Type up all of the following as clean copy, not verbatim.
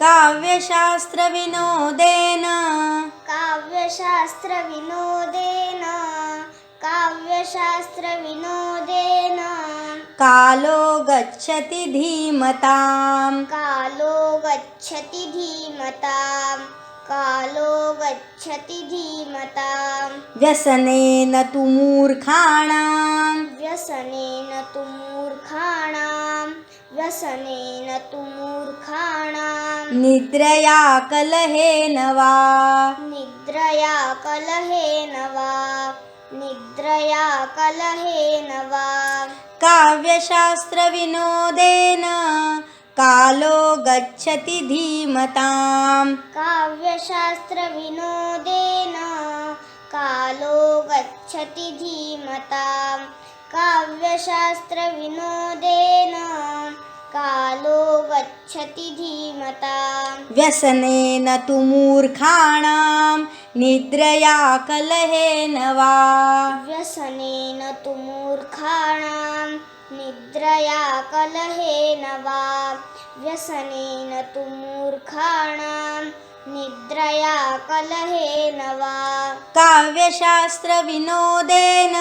काव्यशास्त्रविनोदेन काव्यशास्त्रविनोदेन काव्यशास्त्रविनोदेन कालो गच्छति धीमताम् कालो गच्छति धीमताम् कालो गच्छति धीमताम् व्यसनेन तु मूर्खाणाम् व्यसनेन तु मूर्खाणाम् व्यसनेन तु मूर्खाणाम् निद्रया कलहेन वा निद्रया कलहेन वा निद्रया कलहेन वा काव्यशास्त्रविनोदेन कालो गच्छति धीमताम् काव्यशास्त्रविनोदेन कालो गच्छति धीमताम् काव्यशास्त्रविनोदेन कालो गच्छति धीमताम् व्यसनेन तु मूर्खाणाम् निद्रया कलहेन वा व्यसनेन तु मूर्खाणाम् निद्रया कलहेन वा व्यसनेन तु मूर्खाणाम् निद्रया कलहेन वा काव्यशास्त्रविनोदेन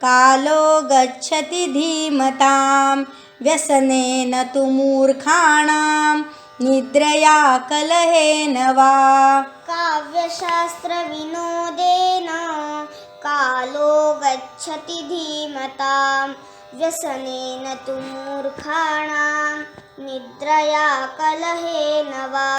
कालो गच्छति धीमताम् व्यसनेन तु मूर्खाणाम् निद्रया कलहेन वा काव्यशास्त्रविनोदेन कालो गच्छति धीमताम् व्यसनेन तु मूर्खाणाम् निद्रया कलहेन वा।